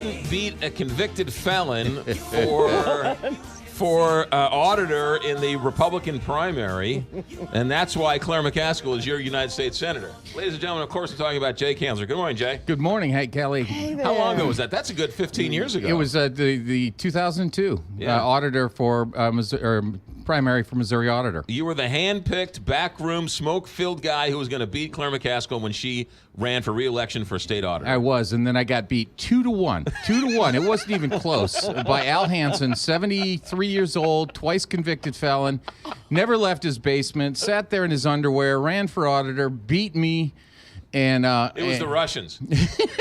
couldn't beat a convicted felon for auditor in the Republican primary, and that's why Claire McCaskill is your United States Senator. Ladies and gentlemen, of course, we're talking about Jay Kanzler. Good morning, Jay. Good morning. Hey, Kelly. Hey there. How long ago was that? That's a good 15 years ago. It was the 2002 auditor for primary for Missouri Auditor. You were the hand-picked, backroom, smoke-filled guy who was going to beat Claire McCaskill when she ran for re-election for state auditor. I was, and then I got beat 2-1. 2-1. It wasn't even close. By Al Hansen, 73 years old, twice convicted felon, never left his basement, sat there in his underwear, ran for auditor, beat me. And it was the Russians.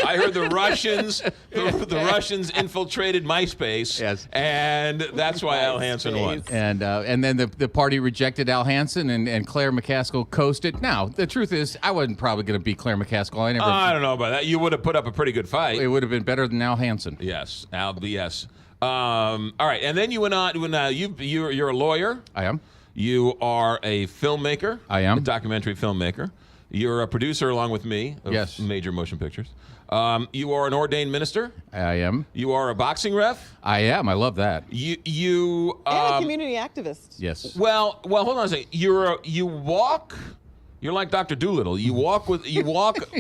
I heard the Russians. The Russians infiltrated MySpace. Yes. And that's why Al Hansen won. And then the party rejected Al Hansen, and Claire McCaskill coasted. Now the truth is, I wasn't probably going to beat Claire McCaskill. I don't know about that. You would have put up a pretty good fight. It would have been better than Al Hansen. Yes, Al. Yes. All right, and then you went on. You're a lawyer. I am. You are a filmmaker. I am. A documentary filmmaker. You're a producer along with me of major motion pictures. You are an ordained minister. I am. You are a boxing ref. I am. I love that. And a community activist. Yes. Well, hold on a second. You walk. You're like Dr. Doolittle. You walk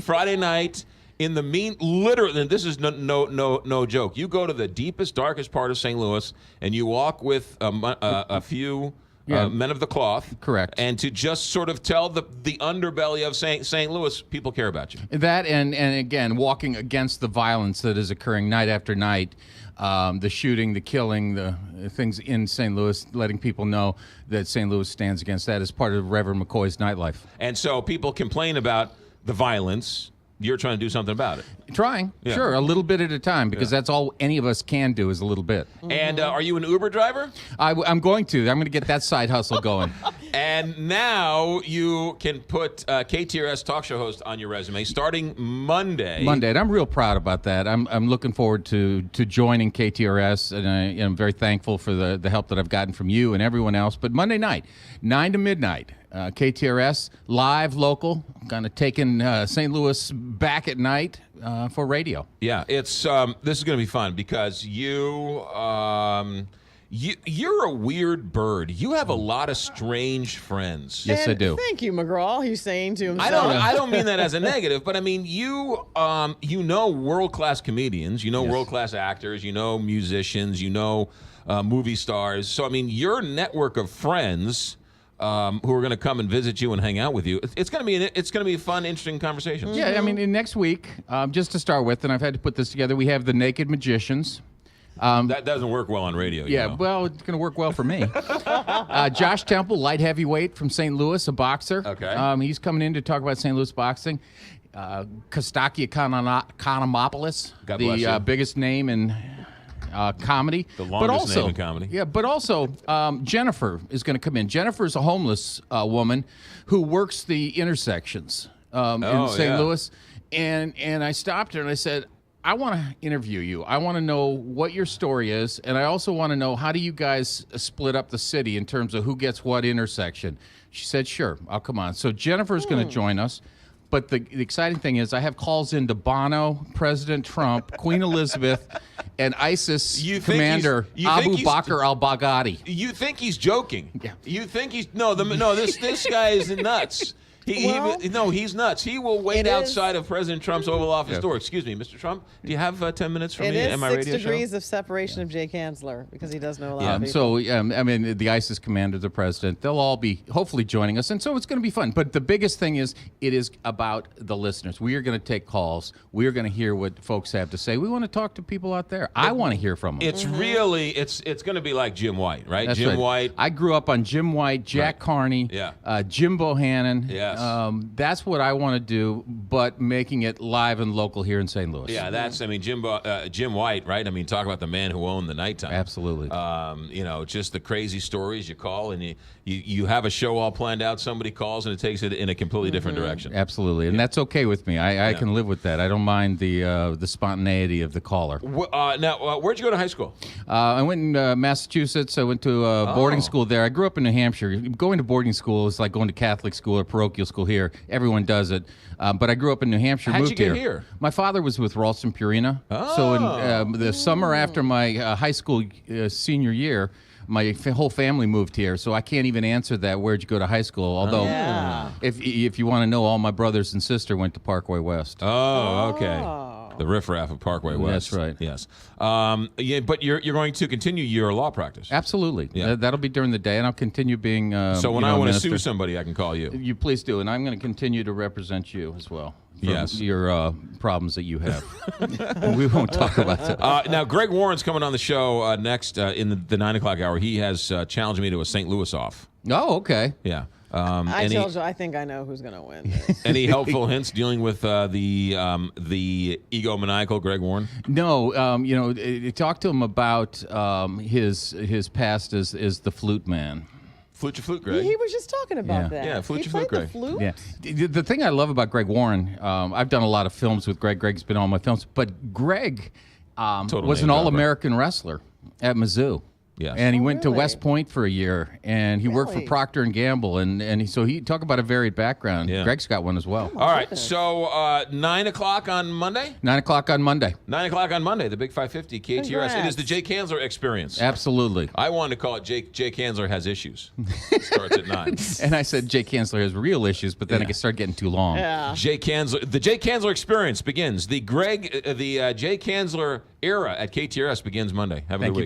Friday night in the literally. And this is no joke. You go to the deepest, darkest part of St. Louis, and you walk with a few. Men of the cloth. Correct. And to just sort of tell the underbelly of St. Louis, people care about you. That and again, walking against the violence that is occurring night after night, the shooting, the killing, the things in St. Louis, letting people know that St. Louis stands against that as part of Reverend McCoy's nightlife. And so people complain about the violence. You're trying to do something about it. Trying, sure, a little bit at a time, because that's all any of us can do is a little bit. And are you an Uber driver? I'm going to get that side hustle going. And now you can put KTRS talk show host on your resume starting Monday. And I'm real proud about that. I'm looking forward to joining KTRS, and I am very thankful for the help that I've gotten from you and everyone else. But Monday night, 9 to midnight, KTRS, live, local, kind of taking St. Louis back at night for radio. Yeah, it's this is going to be fun because you're a weird bird. You have a lot of strange friends. Yes, I do. Thank you, McGraw. He's saying to himself. I don't mean that as a negative, but I mean you know world-class comedians, you know world-class actors, you know musicians, you know movie stars. So I mean your network of friends who are going to come and visit you and hang out with you. It's going to be a fun, interesting conversation. Yeah, I mean, next week, just to start with, and I've had to put this together, we have the Naked Magicians. That doesn't work well on radio. Yeah, well, it's going to work well for me. Josh Temple, light heavyweight from St. Louis, a boxer. Okay. He's coming in to talk about St. Louis boxing. Kostaki Economopoulos, the biggest name in comedy. The longest name in comedy. Yeah, but also Jennifer is going to come in. Jennifer's a homeless woman who works the intersections in St. Louis. And I stopped her and I said, I want to interview you. I want to know what your story is, and I also want to know how do you guys split up the city in terms of who gets what intersection. She said, sure, I'll come on. So Jennifer's going to join us. But the exciting thing is I have calls into Bono, President Trump, Queen Elizabeth, and ISIS commander Abu Bakr al-Baghdadi. You think he's joking? Yeah. You think he's this guy is nuts. He's nuts. He will wait outside of President Trump's Oval Office door. Excuse me, Mr. Trump, do you have 10 minutes for me at my radio show? It is 6 degrees of separation of Jay Kanzler, because he does know a lot of people. So, I mean, the ISIS commander, the president, they'll all be hopefully joining us, and so it's going to be fun. But the biggest thing is it is about the listeners. We are going to take calls. We are going to hear what folks have to say. We want to talk to people out there. I want to hear from them. It's really, it's going to be like Jim White, right? That's Jim right. White. I grew up on Jim White, Jack Carney, Jim Bohannon. Yes. That's what I want to do, but making it live and local here in St. Louis. Yeah, that's, I mean, Jim White, right? I mean, talk about the man who owned the nighttime. Absolutely. Just the crazy stories you call, and you have a show all planned out, somebody calls, and it takes it in a completely different direction. Absolutely, and that's okay with me. I can live with that. I don't mind the spontaneity of the caller. Now, where'd you go to high school? I went in Massachusetts. I went to boarding school there. I grew up in New Hampshire. Going to boarding school is like going to Catholic school or parochial school here. Everyone does it. But I grew up in New Hampshire. How'd moved you get here? My father was with Ralston Purina. So in the summer after my high school senior year, my whole family moved here, so I can't even answer that. Where'd you go to high school? Although, if you want to know, all my brothers and sister went to Parkway West. Oh, okay. The riffraff of Parkway West. That's right. Yes. Yeah, but you're going to continue your law practice. Absolutely. Yeah. That'll be during the day, and I'll continue being. So when I want to sue somebody, I can call you. You please do, and I'm going to continue to represent you as well. Yes. Your problems that you have. We won't talk about that. Now, Greg Warren's coming on the show next in the 9 o'clock hour. He has challenged me to a St. Louis off. Oh, okay. Yeah. I told you, I think I know who's going to win this. Any helpful hints dealing with the egomaniacal Greg Warren? No, talk to him about his past as the flute man. Flute your flute, Greg. He was just talking about that. Yeah, flute he your flute, played Greg. the flute? Yeah. The thing I love about Greg Warren, I've done a lot of films with Greg. Greg's been on my films, but Greg was an All-American wrestler at Mizzou. Yes. And he went to really? West Point for a year, and he worked for Really? Procter & Gamble, so he talk about a varied background. Yeah. Greg's got one as well. All right, so 9 o'clock on Monday? 9 o'clock on Monday. 9 o'clock on Monday, the Big 550 KTRS. Congrats. It is the Jay Kanzler experience. Absolutely. I wanted to call it Jay Kanzler Has Issues. It starts at 9. And I said Jay Kanzler has real issues, but then it started getting too long. Yeah. Jay Kanzler, the Jay Kanzler experience begins. The Jay Kanzler era at KTRS begins Monday. Have a Thank good you week. very